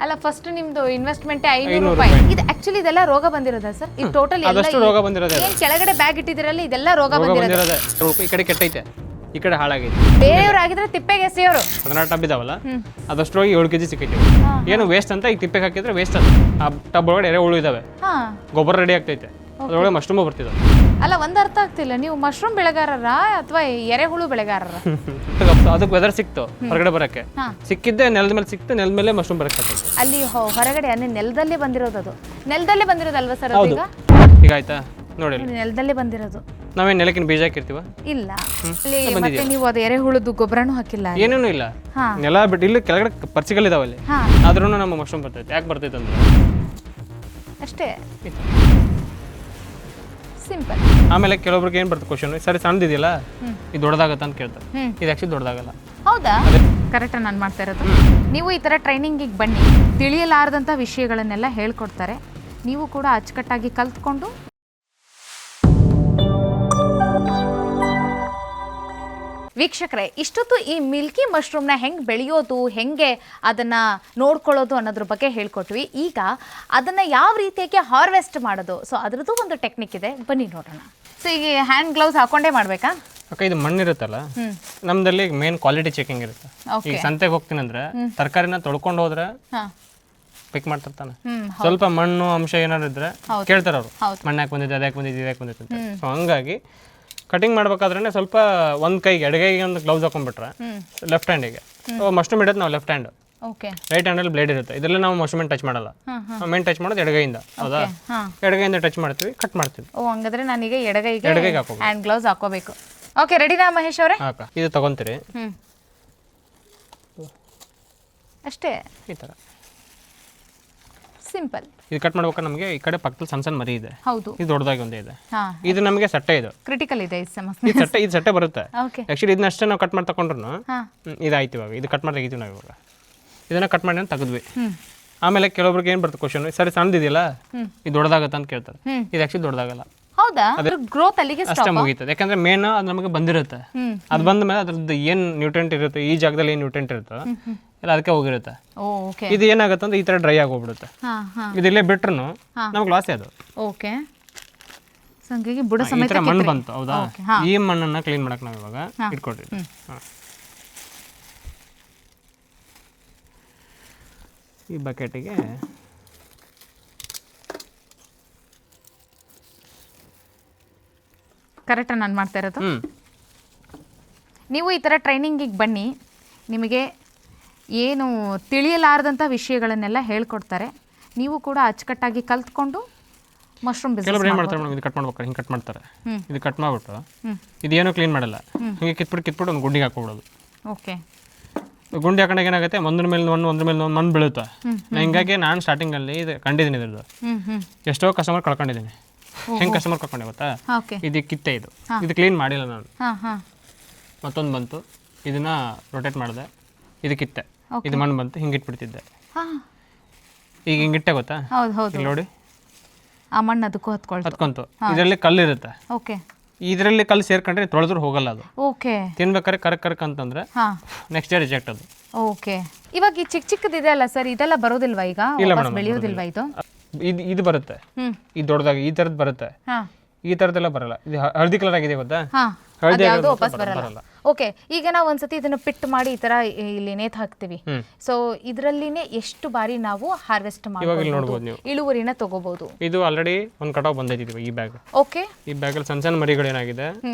ಅಲ್ಲ ಫಸ್ಟ್ ನಿಮ್ದು ಇನ್ವೆಸ್ಟ್ಮೆಂಟ್ 500 ರೂಪಾಯಿ. ಇದು ಆಕ್ಚುಲಿ ಇದೆಲ್ಲ ರೋಗ ಬಂದಿರೋದಾ ಸರ್? ಇದು ಟೋಟಲ್ ಎಲ್ಲ ಅದಷ್ಟು ರೋಗ ಬಂದಿರೋದೇ. ಏನ್ ಕೆಳಗಡೆ ಬ್ಯಾಗ್ ಇಟ್ಟಿದಿರಲ್ಲ ಇದೆಲ್ಲ ರೋಗ ಬಂದಿರೋದು. ಈ ಕಡೆ ಕೆಟ್ಟೈತೆ, ಈ ಕಡೆ ಹಾಳಾಗೈತೆ. ಬೇರೆಯವ್ರು ಆಗಿದ್ರೆ ತಿಪ್ಪೆಗೆ ಎಸೆಯೋರು. 16 ಟಬ್ ಇದಾವಲ್ಲ, ಅದಷ್ಟು ಹೋಗಿ 7 kg ಸಿಕ್ಕೈತಿ. ಏನು ವೇಸ್ಟ್ ಅಂತ ಈಗ ತಿಪ್ಪೆಗೆ ಹಾಕಿದ್ರೆ ವೇಸ್ಟ್ ಅದು. ಆ ಟಬ್ ಒಳಗಡೆ ಎರೆಹುಳು ಇದಾವೆ, ಗೊಬ್ಬರ ರೆಡಿ ಆಗ್ತೈತೆ, ಅದ್ರೊಳಗೆ ಮಶ್ರೂಮ್ ಬರ್ತಿದಾವೆ. ಅಲ್ಲ ಒಂದ್ ಅರ್ಥ ಆಗ್ತಿಲ್ಲ, ನೀವು ಮಶ್ರೂಮ್ ಬೆಳೆಗಾರರ ಅಥವಾ ಎರೆಹುಳು ಬೆಳೆಗಾರರ? ಅದಕ್ಕೆ ವೆದರ್ ಸಿಕ್ತು ಹೊರಗಡೆ ಬರಕ್ಕೆ, ಸಿಕ್ಕಿದ್ದೆ ನೆಲದ ಮೇಲೆ ಸಿಕ್ತು, ನೆಲದ ಮೇಲೆ ಮಶ್ರೂಮ್ ಬರಕ್ಕೆ. ಅಲ್ಲಿ ಹೊರಗಡೆ ಅಂದ್ರೆ ನೆಲದಲ್ಲೇ ಬಂದಿರೋದು, ಅದು ನೆಲದಲ್ಲೇ ಬಂದಿರೋದಲ್ವಾ ಸರ್? ಈಗ ಈಗ ಆಯ್ತಾ ನೋಡಿ, ನೆಲದಲ್ಲೇ ಬಂದಿರೋದು. ನಾವೇನು ನೆಲಕ್ಕಿನ ಬೀಜ ಹಾಕಿರ್ತೀವ? ಇಲ್ಲ. ಮತ್ತೆ ನೀವು ಅದು ಎರೆಹುಳದ್ದು ಗೊಬ್ಬರನೂ ಹಾಕಿಲ್ಲ? ಏನೇನು ಇಲ್ಲ, ನೆಲ ಬಿಟ್ಟು ಇಲ್ಲಿ ಕೆಳಗಡೆ ಪರ್ಚಿಗಳಿದಾವೆ ಅಲ್ಲಿ, ಆದ್ರೂ ನಮ್ಮ ಮಶ್ರೂಮ್ ಬರ್ತೈತೆ. ಯಾಕೆ ಬರ್ತೈತೆ ಅಂದ್ರೆ ಅಷ್ಟೇ, ಸಿಂಪಲ್. ಆಮೇಲೆ ಕೆಲವೊಬ್ರಿಗೆ ಏನ್ ಬರ್ತದೆ ಕ್ವಶನ್, ಸರಿ ಸಣ್ಣದಿದೆಯಲ್ಲ ಇದು ದೊಡ್ಡದಾಗತ್ತ ಅಂತ ಕೇಳ್ತಾರೆ. ಇದು ಆಕ್ಚುಲಿ ದೊಡ್ಡದಾಗಲ್ಲ. ಹೌದಾ? ಕರೆಕ್ಟ್ ನಾನು ಮಾಡ್ತಾ ಇರೋದು. ನೀವು ಈ ಥರ ಟ್ರೈನಿಂಗಿಗೆ ಬನ್ನಿ, ತಿಳಿಯಲಾರದಂಥ ವಿಷಯಗಳನ್ನೆಲ್ಲ ಹೇಳ್ಕೊಡ್ತಾರೆ. ನೀವು ಕೂಡ ಅಚ್ಚುಕಟ್ಟಾಗಿ ಕಲ್ತ್ಕೊಂಡು ವೀಕ್ಷಕರೇ, ಇಷ್ಟೊತ್ತು ಈ ಮಿಲ್ಕಿ ಮಶ್ರೂಮ್ನ ಹೆಂಗೆ ಬೆಳೆಯೋದು, ಹೆಂಗೆ ಅದನ್ನು ನೋಡ್ಕೊಳ್ಳೋದು ಅನ್ನೋದ್ರ ಬಗ್ಗೆ ಹೇಳ್ಕೊಟ್ವಿ. ಈಗ ಅದನ್ನು ಯಾವ ರೀತಿಯಾಗಿ ಹಾರ್ವೆಸ್ಟ್ ಮಾಡೋದು, ಸೊ ಅದರದ್ದು ಒಂದು ಟೆಕ್ನಿಕ್ ಇದೆ, ಬನ್ನಿ ನೋಡೋಣ. ಸೊ ಈಗ ಹ್ಯಾಂಡ್ ಗ್ಲೌಸ್ ಹಾಕೊಂಡೇ ಮಾಡಬೇಕಾ? ಓಕೆ, ಇದು ಮಣ್ಣಿರುತ್ತಲ್ಲ ನಮ್ದಲ್ಲಿ ಮೇನ್ ಕ್ವಾಲಿಟಿ ಚೆಕಿಂಗ್ ಇರುತ್ತೆ. ಈಗ ಸಂತೆಗೆ ಹೋಗ್ತೀನಿ ಅಂದ್ರೆ ತರಕಾರಿನ ತೊಳ್ಕೊಂಡು ಹೋದ್ರೆ ಪಿಕ್ ಮಾಡ್ತಿರ್ತಾನೆ. ಸ್ವಲ್ಪ ಮಣ್ಣು ಅಂಶ ಏನಾದ್ರು ಇದ್ರೆ ಕೇಳ್ತಾರೆ ಅವರು, ಮಣ್ಣು ಯಾಕೆ ಬಂದಿದೆ, ಅದಕ್ಕೆ ಬಂದಿದೆ, ಇದಕ್ಕೆ ಬಂದಿದೆ ಅಂತ. ಸೊ ಹಂಗಾಗಿ ಕಟಿಂಗ್ ಮಾಡ್ಬೇಕಾದ್ರೆ ಸ್ವಲ್ಪ ಒಂದು ಕೈಗೆ ಎಡಗೈಗೆ ಒಂದು ಗ್ಲೌಸ್ ಹಾಕೊಂಡ್ಬಿಟ್ರೆ ಲೆಫ್ಟ್ ಹ್ಯಾಂಡಿಗೆ ಮಶ್ರೂಮ್ ಇಡೋದು ನಾವು ಲೆಫ್ಟ್ ಹ್ಯಾಂಡ್, ರೈಟ್ ಹ್ಯಾಂಡಲ್ಲಿ ಬ್ಲೇಡ್ ಇರುತ್ತೆ. ಇದೆಲ್ಲ ನಾವು ಮಶ್ರೂಮ್ ಟಚ್ ಮಾಡಲ್ಲ, ಮೇನ್ ಟಚ್ ಮಾಡೋದು ಎಡಗೈಯಿಂದ. ಹೌದಾ? ಎಡಗೈಯಿಂದ ಟಚ್ ಮಾಡ್ತೀವಿ, ಕಟ್ ಮಾಡ್ತೀವಿ. ಓ, ಹಂಗಾದ್ರೆ ನಾನೀಗ ಎಡಗೈಗೆ ಹಾಕೋ ಹ್ಯಾಂಡ್ ಗ್ಲೌಸ್ ಹಾಕೋಬೇಕು. ಓಕೆ, ರೆಡಿನಾ ಮಹೇಶ್ ಅವರೇ? ಇದು ತಗೊಂತೀರಿ ಅಷ್ಟೇ, ಈ ಥರ ಸಿಂಪಲ್. ಇದು ಕಟ್ ಮಾಡ್ಬೇಕಾದ್ರೆ ನಮಗೆ ಈ ಕಡೆ ಪಕ್ಕದಲ್ಲಿ ಸಣ್ಣ ಸಣ್ಣ ಮರಿ ಇದೆ. ಹೌದು, ಇದು ದೊಡ್ಡದಾಗಿ ಒಂದೇ ಇದೆ. ಇದು ನಮಗೆ ಸಟ್ಟೆ, ಇದು ಕ್ರಿಟಿಕಲ್ ಇದೆ. ಇದು ಸಟ್ಟೆ ಬರುತ್ತೆ. ಆಕ್ಚುಲಿ ಇದನ್ನ ಅಷ್ಟೇ ನಾವು ಕಟ್ ಮಾಡಿ ತಗೊಂಡ್ರು ಇದಾಯ್ತು. ಇವಾಗ ಇದು ಕಟ್ ಮಾಡಿ ತೆಗಿತೀವಿ ನಾವು. ಇವಾಗ ಇದನ್ನ ಕಟ್ ಮಾಡಿ ತೆಗೆದ್ವಿ. ಆಮೇಲೆ ಕೆಲವೊಬ್ರಿಗೆ ಏನ್ ಬರ್ತದೆ ಕ್ವಶನ್, ಸರಿ ಸಣ್ಣದಿದೆಯಲ್ಲ ಇದು ದೊಡ್ಡದಾಗತ್ತ ಅಂತ ಕೇಳ್ತಾರೆ. ಇದು ಆಕ್ಚುಲಿ ದೊಡ್ಡದಾಗಲ್ಲ. ಹೌದಾ? ಗ್ರೋತ್ ಅಲ್ಲಿಗೆ ಅಷ್ಟೇ ಮುಗೀತದೆ. ಯಾಕಂದ್ರೆ ಮೇನ್ ಅದು ನಮಗೆ ಬಂದಿರುತ್ತೆ. ಅದು ಬಂದ ಮೇಲೆ ಅದ್ರದ್ದು ಏನ್ ನ್ಯೂಟ್ರೆಂಟ್ ಇರುತ್ತೆ, ಈ ಜಾಗದಲ್ಲಿ ಏನ್ ನ್ಯೂಟ್ರೆಂಟ್ ಇರುತ್ತೋ ಎಲ್ಲ ಅದಕ್ಕೆ ಹೋಗಿರುತ್ತೆ. ಇದು ಏನಾಗುತ್ತೆ ಅಂದ್ರೆ ಈ ತರ ಡ್ರೈ ಆಗಿ ಹೋಗ್ಬಿಡುತ್ತೆ. ಇದು ಇಲ್ಲೇ ಬಿಟ್ರು ನಮ್ಗೆ ಲಾಸೇ ಅದು. ಓಕೆ, ಈ ತರ ಮಣ್ಣು ಬಂತು. ಹೌದಾ? ಈ ಮಣ್ಣನ್ನ ಕ್ಲೀನ್ ಮಾಡಕ್ ನಾವು ಇವಾಗ ಇಟ್ಕೊಳ್ತೀವಿ. ಈ ಬಕೆಟಿಗೆ ಕರೆಕ್ಟ್ ನಾನು ಮಾಡ್ತಾ ಇರೋದು. ನೀವು ಈ ಥರ ಟ್ರೈನಿಂಗಿಗೆ ಬನ್ನಿ, ನಿಮಗೆ ಏನು ತಿಳಿಯಲಾರದಂಥ ವಿಷಯಗಳನ್ನೆಲ್ಲ ಹೇಳ್ಕೊಡ್ತಾರೆ. ನೀವು ಕೂಡ ಅಚ್ಚುಕಟ್ಟಾಗಿ ಕಲ್ತ್ಕೊಂಡು ಮಶ್ರೂಮ್ ಬಿಸ್ನೆಸ್ ಏನು ಮಾಡ್ತಾರೆ, ಇದು ಕಟ್ ಮಾಡ್ಬೇಕಾರೆ ಹಿಂಗೆ ಕಟ್ ಮಾಡ್ತಾರೆ. ಇದು ಕಟ್ ಮಾಡ್ಬಿಟ್ಟು ಇದೇನೋ ಕ್ಲೀನ್ ಮಾಡಲ್ಲ, ಹಿಂಗೆ ಕಿತ್ಬಿಟ್ಟು ಒಂದು ಗುಂಡಿಗೆ ಹಾಕ್ಬಿಡೋದು. ಓಕೆ, ಗುಂಡಿ ಹಾಕೊಂಡಾಗ ಏನಾಗುತ್ತೆ, ಒಂದ್ರ ಮೇಲೆ ಒಂದು ಮಣ್ಣು ಬೀಳುತ್ತೆ. ಹಿಂಗಾಗಿ ನಾನು ಸ್ಟಾರ್ಟಿಂಗಲ್ಲಿ ಇದು ಕಂಡಿದ್ದೀನಿ. ಇದ್ರದ್ದು ಎಷ್ಟೋ ಕಸ್ಟಮರ್ ಕಳ್ಕೊಂಡಿದ್ದೀನಿ. ಹೆಂಗೆ ಕಸ್ಟಮರ್ ಕಳ್ಕೊಂಡೆ ಗೊತ್ತಾ? ಇದು ಕಿತ್ತೆ, ಇದು ಕ್ಲೀನ್ ಮಾಡಿಲ್ಲ ನಾನು. ಮತ್ತೊಂದು ಬಂತು, ಇದನ್ನ ರೊಟೇಟ್ ಮಾಡಿದೆ, ಇದು ಕಿತ್ತೆ, ಇದು ಮಣ್ಣು ಬಂತು, ಹಿಂಗೆ ಇಟ್ಬಿಡ್ತಿದ್ದೆ. ಈಗ ಹಿಂಗಿಟ್ಟೆ ಗೊತ್ತಾ? ನೋಡಿ ಆ ಮಣ್ಣು ಅದಕ್ಕೂ ಹತ್ಕೊಂತು. ಇದರಲ್ಲಿ ಕಲ್ಲು ಇರುತ್ತೆ. ಇದರಲ್ಲಿ ಕಲ್ಲು ಸೇರ್ಕೊಂಡ್ರೆ ತೊಳೆದ್ರು ಹೋಗಲ್ಲ ಅದು. ಓಕೆ, ತಿನ್ಬೇಕಾದ್ರೆ ಕರಕ್ ಅಂತಂದ್ರೆ ನೆಕ್ಸ್ಟ್ ಡೇ ರಿಜೆಕ್ಟ್ ಅದು. ಓಕೆ, ಇವಾಗ ಈ ಚಿಕ್ಕದಿದೆ ಅಲ್ಲ ಸರ್, ಇದೆಲ್ಲ ಬರೋದಿಲ್ವಾ? ಈಗ ಬೆಳೆಯೋದಿಲ್ವಾ? ಇದು ಬರುತ್ತೆ, ಇದು ದೊಡ್ಡದಾಗಿ ಈ ತರದ್ ಬರುತ್ತೆ. ಈ ತರದೆಲ್ಲ ಬರಲ್ಲ. ಇದು ಹಳದಿ ಕಲರ್ ಆಗಿದೆ ಗೊತ್ತಾ? ಯಾವುದು ವಾಪಸ್ ಬರಲ್ಲ. ಓಕೆ, ಈಗ ನಾವು ಒಂದ್ಸತಿ ಇದನ್ನ ಪಿಟ್ ಮಾಡಿ ಈ ತರ ಇಲ್ಲಿ ನೇತ್ ಹಾಕ್ತಿವಿ. ಸೊ ಇದರಲ್ಲಿನೇ ಎಷ್ಟು ಬಾರಿ ನಾವು ಹಾರ್ವೆಸ್ಟ್ ಮಾಡಬಹುದು, ಇಳುವರಿನ ತಗೋಬಹುದು. ಇದು ಆಲ್ರೆಡಿ ಒಂದು ಕಟಾವ್ ಬಂದೈತಿ ಈ ಬ್ಯಾಗ್. ಓಕೆ, ಈ ಬ್ಯಾಗ್ ಅಲ್ಲಿ ಸಣ್ಣ ಸಣ್ಣ ಮರಿಗಳು ಏನಾಗಿದೆ,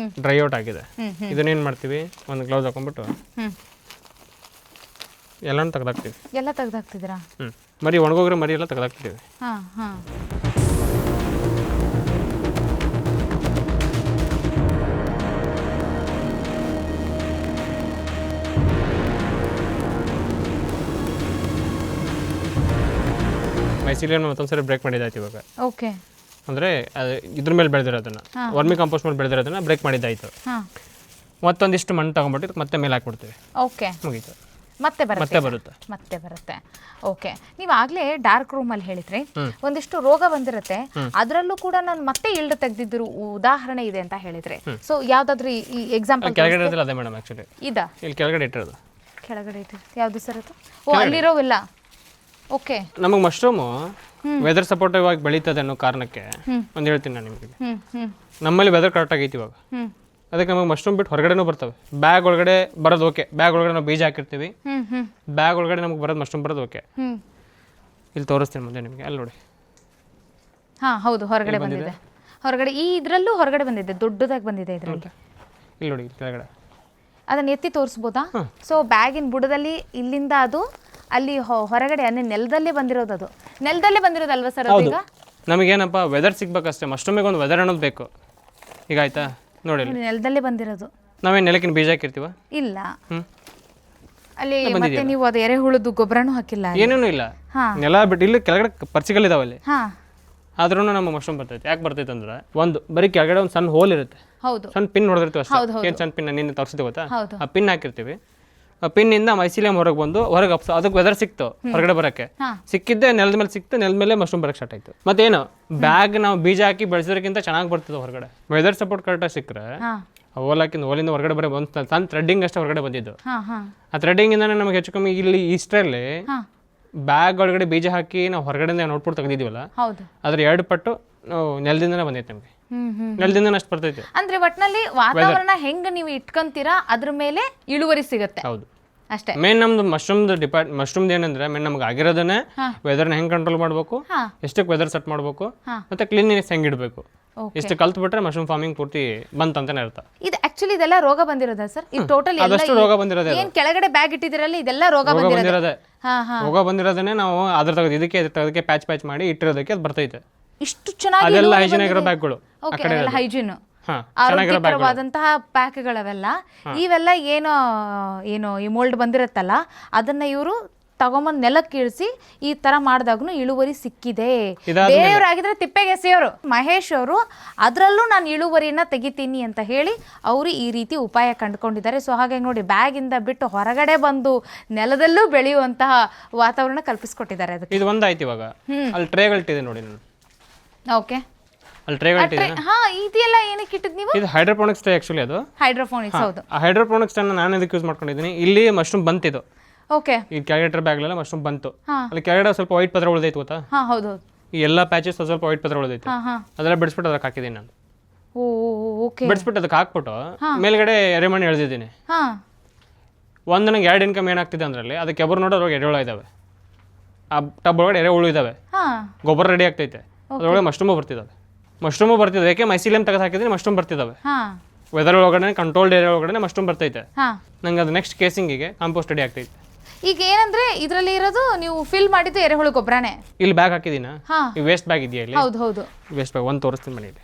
ಡ್ರೈ ಔಟ್ ಆಗಿದೆ. ಇದನ್ನೇನ್ ಮಾಡ್ತೀವಿ, ಒಂದು ಗ್ಲೌಸ್ ಹಾಕೊಂಡ್ಬಿಟ್ಟು ಎಲ್ಲಾನು ತೆಗೆದಾಕ್ತಿವಿ. ಎಲ್ಲ ತೆಗೆದಾಕ್ತಿದ್ದೀರಾ? ಮರಿ ಒಣಗೋಗ್ರೆ ಮರಿ ಎಲ್ಲ ತೆಗೆದಾಕ್ತಿವಿ. ಮೈಸೀಲಿಯನ್ ಮತ್ತೊಂದ್ಸರಿ ಬ್ರೇಕ್ ಮಾಡಿದ್ದಾಯ್ತು ಇವಾಗ. ಓಕೆ, ಅಂದ್ರೆ ಇದ್ರ ಮೇಲೆ ಬೆಳೆದಿರೋದನ್ನ, ವರ್ಮಿ ಕಾಂಪೋಸ್ಟ್ ಮೇಲೆ ಬೆಳೆದಿರೋದನ್ನ ಬ್ರೇಕ್ ಮಾಡಿದ್ದಾಯ್ತು. ಮತ್ತೊಂದಿಷ್ಟು ಮಣ್ಣು ತಗೊಂಡ್ಬಿಟ್ಟು ಮತ್ತೆ ಮೇಲೆ ಹಾಕ್ಬಿಡ್ತೀವಿ. ಓಕೆ, ಮುಗೀತು. ಮತ್ತೆ ಬರುತ್ತೆ. ಓಕೆ, ನೀವು ಆಗ್ಲೇ ಡಾರ್ಕ್ ರೂಮ್ ಅಲ್ಲಿ ಹೇಳಿದ್ರಿ ಒಂದಿಷ್ಟು ರೋಗ ಬಂದಿರುತ್ತೆ, ಅದರಲ್ಲೂ ಕೂಡ ನಾನು ಮತ್ತೆ ಇಲ್ಡ್ ತೆಗೆದಿದ್ರು ಉದಾಹರಣೆ ಇದೆ ಅಂತ ಹೇಳಿದ್ರಿ. ಸೊ ಯಾವ್ದಾದ್ರು ಈ ಎಕ್ಸಾಂಪಲ್? ಕೆಳಗಡೆ ಇರೋದಿಲ್ಲ ಅದೇ ಮೇಡಮ್. ಆಕ್ಚುಲಿ ಇದಾ? ಇಲ್ಲಿ ಕೆಳಗಡೆ ಇಟ್ಟಿರೋದು. ಕೆಳಗಡೆ ಇಟ್ಟಿರೋದು ಯಾವ್ದು ಸರ್ ಅದು? ಓ, ಅಲ್ಲಿರೋವಿಲ್ಲ. ಓಕೆ. ನಮಗೆ ಮಶ್ರೂಮು ವೆದರ್ ಸಪೋರ್ಟಿವ್ ಆಗಿ ಬೆಳೀತದೆ ಅನ್ನೋ ಕಾರಣಕ್ಕೆ ಒಂದು ಹೇಳ್ತೀನಿ ನಾನು ನಿಮಗೆ. ನಮ್ಮಲ್ಲಿ ವೆದರ್ ಕರೆಕ್ಟ್ ಆಗೈತಿ ಇವಾಗ, ಅದಕ್ಕೆ ನಮಗೆ ಮಶ್ರೂಮ್ ಬಿಟ್ಟು ಹೊರಗಡೆನೂ ಬರ್ತವೆ. ಬ್ಯಾಗ್ ಒಳಗಡೆ ಬರೋದು ಓಕೆ, ಬ್ಯಾಗ್ ಒಳಗಡೆ ನಾವು ಬೀಜ ಹಾಕಿರ್ತೀವಿ, ಬ್ಯಾಗ್ ಒಳಗಡೆ ನಮಗೆ ಬರೋದು ಮಶ್ರೂಮ್ ಬರೋದು ಓಕೆ. ಇಲ್ಲಿ ತೋರಿಸ್ತೀನಿ ಮುಂದೆ ನಿಮಗೆ, ಅಲ್ಲಿ ನೋಡಿ. ಹಾಂ ಹೌದು, ಹೊರಗಡೆ ಬಂದಿದೆ. ಹೊರಗಡೆ ಈ ಇದರಲ್ಲೂ ಹೊರಗಡೆ ಬಂದಿದೆ, ದೊಡ್ಡದಾಗಿ ಬಂದಿದೆ ಇದರಲ್ಲಿ. ಇಲ್ಲಿ ನೋಡಿ ಕೆಳಗಡೆ. ಅದನ್ನ ಎತ್ತಿ ತೋರಿಸ್ಬೋದಾ? ಸೊ ಬ್ಯಾಗಿನ ಬುಡದಲ್ಲಿ ಇಲ್ಲಿಂದ ಅದು ಅಲ್ಲಿ ಹೊರಗಡೆ ಅಂದರೆ ನೆಲದಲ್ಲೇ ಬಂದಿರೋದು, ಅದು ನೆಲದಲ್ಲೇ ಬಂದಿರೋದಲ್ವಾ ಸರ್? ಈಗ ನಮಗೇನಪ್ಪ ವೆದರ್ ಸಿಗ್ಬೇಕಷ್ಟೇ, ಮಶ್ರೂಮಿಗೆ ಒಂದು ವೆದರ್ ಅನ್ನೋದು ಬೇಕು. ಈಗ ಆಯ್ತಾ ನೋಡಿ, ನೆಲದಲ್ಲೇ ಬಂದಿರೋದು. ನಾವೇನು ನೆಲಕ್ಕಿನ ಬೀಜ ಹಾಕಿರ್ತೀವ? ಇಲ್ಲ. ಅಲ್ಲಿ ಮತ್ತೆ ನೀವು ಅದು ಎರೆಹುಳದ ಗೊಬ್ಬರನೂ ಹಾಕಿಲ್ಲ? ಏನೇನು ಇಲ್ಲ, ನೆಲ ಬಿಟ್ಟು ಇಲ್ಲಿ ಕೆಳಗಡೆ ಪರ್ಚಿಕಲ್ ಇದಾವೆ ಅಲ್ಲಿ. ಹಾಂ, ಆದ್ರೂ ನಮ್ಮ ಮಶ್ರೂಮ್ ಬರ್ತೈತೆ. ಯಾಕೆ ಬರ್ತೈತೆ ಅಂದ್ರೆ, ಒಂದು ಬರೀ ಕೆಳಗಡೆ ಒಂದು ಸಣ್ಣ ಹೋಲ್ ಇರುತ್ತೆ, ಹೌದು, ಸಣ್ಣ ಪಿನ್ ಹೊಡೆದಿರ್ತೀವಿ ಅಷ್ಟೇ. ಏನು ಸಣ್ಣ ಪಿನ್ ನಿನ್ನೆ ತೋರಿಸಿದ್ವಿ ಗೊತ್ತಾ? ಆ ಪಿನ್ ಹಾಕಿರ್ತೀವಿ, ಆ ಪಿನ್ನಿಂದ ಮೈಸಿಲಿಯಂ ಹೊರಗೆ ಬಂದು ಹೊರಗೆ ಅದಕ್ಕೆ ವೆದರ್ ಸಿಕ್ತು ಹೊರಗಡೆ ಬರೋಕ್ಕೆ. ಸಿಕ್ಕಿದ್ದೆ ನೆಲದ ಮೇಲೆ ಸಿಕ್ತು, ನೆಲದ ಮೇಲೆ ಮಶ್ರೂಮ್ ಬರೋಕ್ಕೆ ಸ್ಟಾರ್ಟ್ ಆಯ್ತು. ಮತ್ತೇನು ಬ್ಯಾಗ್ ನಾವು ಬೀಜ ಹಾಕಿ ಬೆಳೆಸೋದಕ್ಕಿಂತ ಚೆನ್ನಾಗಿ ಬರ್ತದೆ ಹೊರಗಡೆ. ವೆದರ್ ಸಪೋರ್ಟ್ ಕರೆಕ್ಟಾಗಿ ಸಿಕ್ಕರೆ ಹೋಲಿಂದ ಹೊರಗಡೆ ಬರೋ ಒಂದು ಸಣ್ಣ ಥ್ರೆಡ್ಡಿಂಗ್ ಅಷ್ಟೇ ಹೊರಗಡೆ ಬಂದಿದ್ದು. ಆ ಥ್ರೆಡ್ಡಿಂಗಿಂದಾನೆ ನಮಗೆ ಹೆಚ್ಚು ಕಮ್ಮಿ ಇಲ್ಲಿ ಇಷ್ಟರಲ್ಲಿ ಬ್ಯಾಗ್ ಒಳಗಡೆ ಬೀಜ ಹಾಕಿ ನಾವು ಹೊರಗಡೆಯಿಂದ ನೋಡ್ಬಿಟ್ಟು ತೆಗೆದಿದ್ದೀವಲ್ಲ, ಅದ್ರ 2 ಪಟ್ಟು ನಾವು ನೆಲದಿಂದನೇ ಬಂದೈತೆ ನಮಗೆ. ನೆಲದಿಂದನೇ ಅಷ್ಟು ಬರ್ತೈತೆ. ಅಂದ್ರೆ ಒಟ್ಟಿನಲ್ಲಿ ವಾತಾವರಣ ಹೆಂಗೆ ನೀವು ಇಟ್ಕೊಂತೀರಾ ಅದ್ರ ಮೇಲೆ ಇಳುವರಿ ಸಿಗುತ್ತೆ. ಹೌದು ಅಷ್ಟೇ. ಮೇನ್ ನಮ್ದು ಮಶ್ರೂಮ್ದು ಏನಂದ್ರೆ ಮೇನ್ ನಮ್ಗೆ ಆಗಿರೋದನ್ನೇ ವೆದರ್ನ ಹೆಂಗೆ ಕಂಟ್ರೋಲ್ ಮಾಡಬೇಕು, ಎಷ್ಟಕ್ಕೆ ವೆದರ್ ಸೆಟ್ ಮಾಡಬೇಕು, ಮತ್ತೆ ಕ್ಲೀನ್ನೆಸ್ ಹೆಂಗೆ ಇಡಬೇಕು, ಎಷ್ಟು ಕಲ್ತು ಬಿಟ್ರೆ ಮಶ್ರೂಮ್ ಫಾರ್ಮಿಂಗ್ ಪೂರ್ತಿ ಬಂತಂತಾನೆ ಅರ್ಥ. ಇದು ಆಕ್ಚುಲಿ ಇದೆಲ್ಲ ರೋಗ ಬಂದಿರೋದಾ ಸರ್? ಇದು ಟೋಟಲ್ ಅದಷ್ಟು ರೋಗ ಬಂದಿರೋದೇ. ಏನು ಕೆಳಗಡೆ ಬ್ಯಾಗ್ ಇಟ್ಟಿದಿರಲ್ಲ ಇದೆಲ್ಲ ರೋಗ ಬಂದಿರೋದೇ. ರೋಗ ಬಂದಿರೋದನ್ನೇ ನಾವು ಅದ್ರ ತೆಗೆದು ಇದಕ್ಕೆ ಪ್ಯಾಚ್ ಮಾಡಿ ಇಟ್ಟಿರೋದಕ್ಕೆ ಅದು ಬರ್ತೈತೆ. ಇಷ್ಟು ಚೆನ್ನಾಗಿ ಅದೆಲ್ಲ ಹೈಜೀನ್ ಆಗಿರೋ ಬ್ಯಾಗ್ಗಳು, ಹೈಜೀನ್ ಆರೋಗ್ಯಕರವಾದಂತಹ ಪ್ಯಾಕ್ಗಳವೆಲ್ಲ. ಇವೆಲ್ಲ ಏನೋ ಈ ಮೋಲ್ಡ್ ಬಂದಿರುತ್ತಲ್ಲ, ಅದನ್ನ ಇವರು ತಗೊಂಬಂದ್ ನೆಲಕ್ಕೆ ಇಳಿಸಿ ಈ ತರ ಮಾಡಿದಾಗ್ನು ಇಳುವರಿ ಸಿಕ್ಕಿದೆ. ಬೇರೆಯವರಾಗಿದ್ರೆ ತಿಪ್ಪೆಗೆ ಎಸೆಯೋರು. ಮಹೇಶ್ ಅವರು ಅದರಲ್ಲೂ ನಾನು ಇಳುವರಿಯನ್ನ ತೆಗಿತೀನಿ ಅಂತ ಹೇಳಿ ಅವರು ಈ ರೀತಿ ಉಪಾಯ ಕಂಡುಕೊಂಡಿದ್ದಾರೆ. ಸೊ ಹಾಗಾಗಿ ನೋಡಿ, ಬ್ಯಾಗಿಂದ ಬಿಟ್ಟು ಹೊರಗಡೆ ಬಂದು ನೆಲದಲ್ಲೂ ಬೆಳೆಯುವಂತಹ ವಾತಾವರಣ ಕಲ್ಪಿಸ್ಕೊಟ್ಟಿದ್ದಾರೆ. ಅದಕ್ಕೆ ಇದು ಒಂದಾಯ್ತು. ಇವಾಗ ಅಲ್ಲಿ ಟ್ರೇಗಳಿಟ್ಟಿದೆ ನೋಡಿ ನಾನು. ಓಕೆ, ಅಲ್ಲಿ ಟ್ರೇಗಳಿಟ್ಟಿದೆ. ಹಾ, ಇದೆಲ್ಲ ಏನಕ್ಕೆ ಇಟ್ಟಿದ್ ನೀವು? ಇದು ಹೈಡ್ರೋಪೋನಿಕ್ಸ್ ಟ್ರೇ ಆಕ್ಚುಲಿ. ಅದು ಹೈಡ್ರೋಪೋನಿಕ್ಸ್. ಹೌದು, ಆ ಹೈಡ್ರೋಪೋನಿಕ್ಸ್ ಟ್ರೇ ನಾನು ಇದಕ್ಕೆ ಯೂಸ್ ಮಾಡ್ಕೊಂಡಿದ್ದೀನಿ. ಇಲ್ಲಿ ಮಶ್ರೂಮ್ ಬಂತಿದ್ದು. ಓಕೆ, ಈ ಕೆಳಗಡೆ ಬ್ಯಾಗ್ಲೆಲ್ಲ ಮಶ್ರೂಮ್ ಬಂತು. ಅಲ್ಲಿ ಕೆಳಗಡೆ ಸ್ವಲ್ಪ ವೈಟ್ ಪತ್ರ ಉಳಿದೈತೆ ಗೊತ್ತಾ? ಹಾ ಹೌದು. ಈ ಎಲ್ಲ ಪ್ಯಾಚಸ್ ಸ್ವಲ್ಪ ವೈಟ್ ಪತ್ರ ಉಳಿದೈತೆ, ಅದೆಲ್ಲ ಬಿಡಿಸ್ಬಿಟ್ಟು ಅದಕ್ಕೆ ಹಾಕಿದ್ದೀನಿ ನಾನು. ಓಕೆ, ಬಿಡಿಸ್ಬಿಟ್ಟು ಅದಕ್ಕೆ ಹಾಕ್ಬಿಟ್ಟು ಮೇಲ್ಗಡೆ ಎರೆಮಣ್ಣು ಎಳೆದಿದ್ದೀನಿ. ಒಂದು ನನಗೆ 2 ಇನ್ಕಮ್ ಏನಾಗ್ತಿದೆ ಅಂದ್ರೆ, ಅದಕ್ಕೆ ಎಬ್ಬರು ನೋಡೋದ್ರೊಳಗೆ ಎರೆಹುಳ ಇದಾವೆ, ಆ ಟಬ್ ಒಳಗಡೆ ಎರೆಹುಳು ಇದಾವೆ, ಗೊಬ್ಬರ ರೆಡಿ ಆಗ್ತೈತೆ, ಅದ್ರೊಳಗೆ ಮಶ್ರೂಮು ಬರ್ತಿದ್ದಾವೆ. ಯಾಕೆ ಮೈಸಿಲಿಯಂ ತೆಗೆದು ಹಾಕಿದ್ರೆ ಮಶ್ರೂಮ್ ಬರ್ತಿದ್ದಾವೆ. ವೆದರ್ ಒಳಗಡೆ ಕಂಟ್ರೋಲ್ಡ್ ಏರಿಯಾ ಒಳಗಡೆ ಮಶ್ರೂಮ್ ಬರ್ತೈತೆ. ನಂಗೆ ಅದು ನೆಕ್ಸ್ಟ್ ಕೇಸಿಂಗಿಗೆ ಕಾಂಪೋಸ್ಟ್ ರೆಡಿ ಆಗ್ತೈತೆ. ಈಗ ಏನಂದ್ರೆ ಇದರಲ್ಲಿ ಇರೋದು ನೀವು ಫಿಲ್ ಮಾಡಿದ್ದು ಎರೆಹುಳು ಗೊಬ್ಬರನೇ. ಇಲ್ಲಿ ಬ್ಯಾಗ್ ಹಾಕಿದೀನ, ಈ ವೇಸ್ಟ್ ಬ್ಯಾಗ್ ಇದೆಯಾ ಇಲ್ಲಿ? ಹೌದು ಹೌದು, ವೇಸ್ಟ್ ಬ್ಯಾಗ್ ಒಂದು ತೋರಿಸ್ತೀನಿ ಮನೆಯಲ್ಲಿ.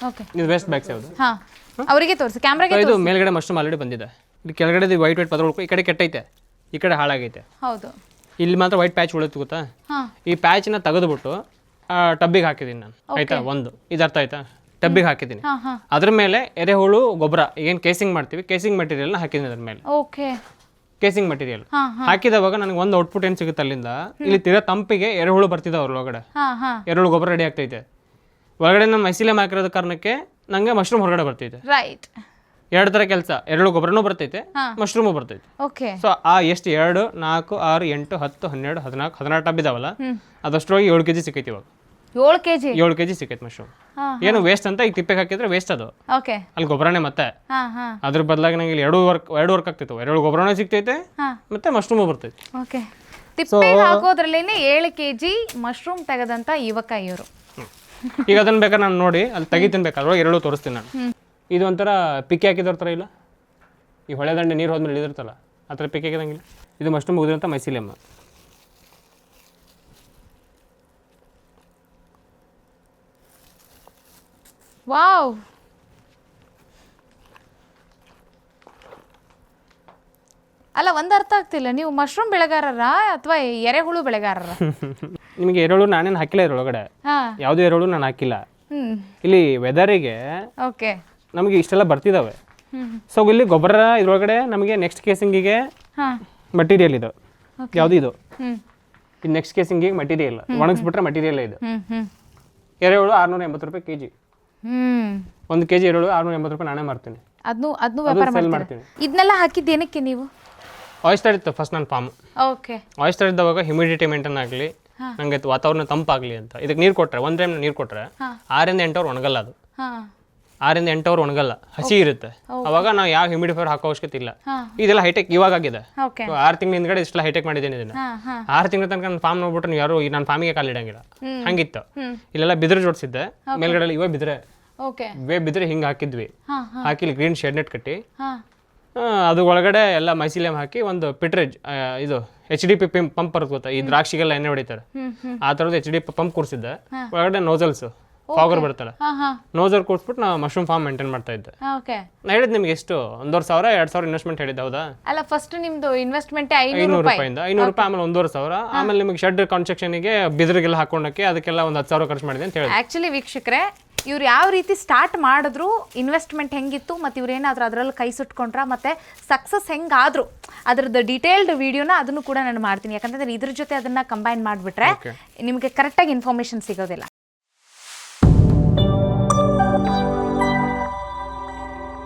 ಓಕೆ, ಇದು ವೇಸ್ಟ್ ಬ್ಯಾಗ್ಸ್ ಯಾವುದು? ಹಾ, ಅವರಿಗೆ ತೋರಿಸಿ, ಕ್ಯಾಮ್ರಾಗೆ. ಇದು ಮೇಲ್ಗಡೆ ಮಶ್ರೂಮ್ ಆಲ್ರೆಡಿ ಬಂದಿದೆ. ಇಲ್ಲಿ ಕೆಳಗಡೆ ವೈಟ್ ಪತ್ರ ಉಳ್ಕೊ, ಈ ಕಡೆ ಕೆಟ್ಟೈತೆ, ಈ ಕಡೆ ಹಾಳಾಗೈತೆ. ಹೌದು, ಇಲ್ಲಿ ಮಾತ್ರ ವೈಟ್ ಪ್ಯಾಚ್ ಉಳಿತು ಗೊತ್ತಾ? ಈ ಪ್ಯಾಚ್ನ ತೆಗೆದುಬಿಟ್ಟು ಟಬ್ಬಿಗೆ ಹಾಕಿದ್ದೀನಿ ನಾನು. ಆಯ್ತಾ? ಒಂದು ಇದು ಅರ್ಥ ಆಯ್ತಾ? ಟಬ್ಬಿಗೆ ಹಾಕಿದ್ದೀನಿ. ಅದ್ರ ಮೇಲೆ ಎರೆಹುಳು ಗೊಬ್ಬರ ಏನು ಕೇಸಿಂಗ್ ಮಾಡ್ತೀವಿ, ಕೇಸಿಂಗ್ ಮೆಟೀರಿಯಲ್ನ ಹಾಕಿದ್ದೀನಿ ಅದ್ರ ಮೇಲೆ. ಓಕೆ, ಕೇಸಿಂಗ್ ಮೆಟೀರಿಯಲ್ ಹಾಕಿದವಾಗ ನನಗೆ ಒಂದು ಔಟ್ಪುಟ್ ಏನು ಸಿಗುತ್ತೆ ಅಲ್ಲಿಂದ, ಇಲ್ಲಿ ತೀರಾ ತಂಪಿಗೆ ಎರೆಹುಳು ಬರ್ತಿದ್ದಾವೆ ಅವ್ರ ಒಳಗಡೆ. ಎರೆಹುಳು ಗೊಬ್ಬರ ರೆಡಿ ಆಗ್ತೈತೆ. ಒಳಗಡೆ ನಾನು ಮೈಸಿಲಿಯಂ ಹಾಕಿರೋದ ಕಾರಣಕ್ಕೆ ನನಗೆ ಮಶ್ರೂಮ್ ಹೊರಗಡೆ ಬರ್ತೈತೆ. ರೈಟ್, 2 ಥರ ಕೆಲಸ. ಎರೆಹುಳು ಗೊಬ್ಬರನೂ ಬರ್ತೈತೆ, ಮಶ್ರೂಮು ಬರ್ತೈತೆ. ಓಕೆ, ಸೊ ಆ ಎಷ್ಟು 2, 4, 6, 8, 10, 12, 14, 16 ಟಬ್ ಇದಾವಲ್ಲ, ಅದಷ್ಟರೊಳಗೆ 7 kg ಸಿಕ್ಕೈತಿ ಇವಾಗ. 7 kg ಸಿಕ್ಕೈತೆ ಮಶ್ರೂಮ್. ಏನು ವೇಸ್ಟ್ ಅಂತ ಈಗ ತಿಪ್ಪೆಗೆ ಹಾಕಿದ್ರೆ ವೇಸ್ಟ್ ಅದು. ಓಕೆ, ಅಲ್ಲಿ ಗೊಬ್ಬರನೇ ಮತ್ತೆ ಅದ್ರ ಬದಲಾಗಿ ನಂಗೆ ಇಲ್ಲಿ 2 ವರ್ಕ್ ಆಗ್ತಿತ್ತು. ಎರೆಹುಳು ಗೊಬ್ಬರನೂ ಸಿಗ್ತೈತೆ, ಮತ್ತೆ ಮಶ್ರೂಮು ಬರ್ತೈತೆ. ಓಕೆ, ತಿಪ್ಪೆಗೆ ಹಾಕೋದ್ರಲ್ಲೇನೆ 7 kg ಮಶ್ರೂಮ್ ತೆಗೆದಂತ ಯುವಕ ಇವರು. ಈಗ ಅದನ್ನ ಬೇಕಾದ್ರೆ ನಾನು ನೋಡಿ ಅಲ್ಲಿ ತೆಗಿತೀನಿ, ಬೇಕಾದ್ರೆ ಎರೆಹುಳು ತೋರಿಸ್ತೀನಿ ನಾನು. ಇದು ಒಂಥರ ಪಿಕ್ಕಿ ಹಾಕಿದವ್ರ ಥರ ಇಲ್ಲ, ಈ ಹೊಳೆ ದಂಡೆ ನೀರು ಹೋದ್ಮೇಲೆ ಇದಿರ್ತಲ್ಲ ಆ ಥರ ಪಿಕ್ಕಿ ಹಾಕಿದಂಗಿಲ್ಲ. ಇದು ಮಶ್ರೂಮ್ ಮುಗಿದಿರೋಂಥ ಮೈಸಿಲಿಯಮ್. ವಾವ್, ಅಲ್ಲ ಒಂದು ಅರ್ಥ ಆಗ್ತಿಲ್ಲ, ನೀವು ಮಶ್ರೂಮ್ ಬೆಳೆಗಾರರ ಅಥವಾ ಎರೆಹುಳು ಬೆಳೆಗಾರರ? ನಿಮಗೆ ಎರೆಹುಳು ನಾನೇನು ಹಾಕಿಲ್ಲ ಇದ್ರೊಳಗಡೆ, ಯಾವುದೇ ಎರೆಹುಳು ನಾನು ಹಾಕಿಲ್ಲ. ಇಲ್ಲಿ ವೆದರಿಗೆ ಓಕೆ ನಮಗೆ ಇಷ್ಟೆಲ್ಲ ಬರ್ತಿದ್ದಾವೆ. ಸೊ ಇಲ್ಲಿ ಗೊಬ್ಬರ ಇದ್ರೊಳಗಡೆ ನಮಗೆ ನೆಕ್ಸ್ಟ್ ಕೇಸಿಂಗಿಗೆ ಮಟೀರಿಯಲ್ ಇದು ಯಾವುದು ಇದು ನೆಕ್ಸ್ಟ್ ಕೇಸಿಂಗಿಗೆ ಮಟೀರಿಯಲ್ ಒಣಗಿಸ್ಬಿಟ್ರೆ ಮಟೀರಿಯಲ್ ಇದು. ಎರೆಹುಳು 680 ರೂಪಾಯಿ kg. 1 kg ಎರೆಹುಳು 680 ರೂಪಾಯಿ ನಾನೇ ಮಾರ್ತೀನಿ. ಅದನ್ನು ವ್ಯಾಪಾರ ಮಾಡ್ತೀನಿ. ಇದನ್ನೆಲ್ಲ ಹಾಕಿದ್ದು ಏನಕ್ಕೆ ನೀವು? ಆಯಿಸ್ಟರ್ ಇತ್ತು ಫಸ್ಟ್ ನನ್ನ ಫಾರ್ಮ್. ಓಕೆ. ಆಯಿಸ್ಟರ್ ಇದ್ದವಾಗ ಹ್ಯುಮಿಡಿಟಿ ಮೇಂಟೈನ್ ಆಗಲಿ, ನಂಗೆ ವಾತಾವರಣ ತಂಪಾಗಲಿ ಅಂತ ಇದಕ್ಕೆ ನೀರು ಕೊಟ್ಟರೆ, ಒಂದು ಟೈಮ್ ನೀರು ಕೊಟ್ಟರೆ 6 ರಿಂದ 8 ಅವರ್ ಒಣಗಲ್ಲ ಅದು. 6 ರಿಂದ 8 ಅವರ್ ಒಣಗಲ್ಲ, ಹಸಿ ಇರುತ್ತೆ. ಅವಾಗ ನಾವು ಯಾವ ಹ್ಯುಮಿಡಿಫೈರ್ ಹಾಕೋ ಅವಶ್ಯಕತೆ ಇಲ್ಲ. ಇದೆಲ್ಲ ಹೈಟೆಕ್ ಇವಾಗ ಆಗಿದೆ. 6 ತಿಂಗಳ ಹಿಂದ್ಗಡೆ ಇಷ್ಟೆಲ್ಲ ಹೈಟೆಕ್ ಮಾಡಿದ್ದೇನೆ ಇದನ್ನ. 6 ತಿಂಗಳ ತನಕ ನನ್ನ ಫಾರ್ಮ್ ನೋಡ್ಬಿಟ್ರೆ ನೀವು ಯಾರು ನನ್ನ ಫಾರ್ಮಿಗೆ ಕಾಲಿಡಂಗಿಲ್ಲ, ಹಂಗಿತ್ತು. ಇಲ್ಲೆಲ್ಲ ಬಿದಿರು ಜೋಡಿಸಿದ್ದೆ, ಮೇಲ್ಗಡೆ ಇವಾಗ ಬಿದ್ರೆ ಬಿದ್ರೆ ಹಿಂಗೆ ಹಾಕಿದ್ವಿ. ಹಾಕಿ ಗ್ರೀನ್ ಶೆಡ್ ನೆಟ್ ಕಟ್ಟಿ ಅದು ಒಳಗಡೆ ಎಲ್ಲ ಮೈಸಿಲಿಯಂ ಹಾಕಿ ಒಂದು ಪಿಟ್ರೇಜ್ ಇದು HDP ಪಂಪ್ ಬರುತ್ತೆ ಗೊತ್ತಾ, ಈ ದ್ರಾಕ್ಷಿಗೆಲ್ಲ ಎಣ್ಣೆ ಹೊಡಿತಾರೆ, ಆ ಥರದ್ದು HDP ಪಂಪ್ ಕೂರಿಸಿದ್ದೆ. ಒಳಗಡೆ ನೋಸಲ್ಸ್ ಫಾಗರ್ ಬರುತ್ತಲ್ಲ, ನೋಸರ್ ಕೂರಿಸ್ಬಿಟ್ಟು ನಾವು ಮಶ್ರೂಮ್ ಫಾರ್ಮ್ ಮೇಂಟೈನ್ ಮಾಡ್ತಾ ಇದ್ದೆ. ನಾ ಹೇಳಿದ್ ನಿಮ್ಗೆ ಎಷ್ಟು 1,500 2,000 ಇನ್ವೆಸ್ಟ್ಮೆಂಟ್ ಹೇಳಿದ್ದೆ ಹೌದಾ? ಅಲ್ಲ, ಫಸ್ಟ್ ನಿಮ್ದು ಇನ್ವೆಸ್ಟ್ಮೆಂಟ್ 500 ರೂಪಾಯಿಂದ 500 ರೂಪಾಯಿ, ಆಮೇಲೆ 1,500, ಆಮೇಲೆ ನಿಮಗೆ ಶೆಡ್ ಕನ್ಸ್ಟ್ರಕ್ಷನ್ಗೆ ಬಿದಿರಿಗೆಲ್ಲ ಹಾಕೊಂಡಕ್ಕೆ ಅದಕ್ಕೆಲ್ಲ ಒಂದು 10,000 ಖರ್ಚು ಮಾಡಿದೆ ಅಂತ ಹೇಳಿ. ಆಕ್ಚುಲಿ ವೀಕ್ಷಕರೇ, ಇವ್ರು ಯಾವ ರೀತಿ ಸ್ಟಾರ್ಟ್ ಮಾಡಿದ್ರು, ಇನ್ವೆಸ್ಟ್ಮೆಂಟ್ ಹೆಂಗಿತ್ತು, ಮತ್ತು ಇವ್ರು ಏನಾದರೂ ಅದರಲ್ಲಿ ಕೈ ಸುಟ್ಕೊಂಡ್ರ, ಮತ್ತು ಸಕ್ಸಸ್ ಹೆಂಗಾದ್ರು ಅದ್ರದ್ದು ಡೀಟೇಲ್ಡ್ ವಿಡಿಯೋನ ಅದನ್ನು ಕೂಡ ನಾನು ಮಾಡ್ತೀನಿ. ಯಾಕಂತಂದ್ರೆ ಇದ್ರ ಜೊತೆ ಅದನ್ನ ಕಂಬೈನ್ ಮಾಡಿಬಿಟ್ರೆ ನಿಮಗೆ ಕರೆಕ್ಟಾಗಿ ಇನ್ಫಾರ್ಮೇಷನ್ ಸಿಗೋದಿಲ್ಲ.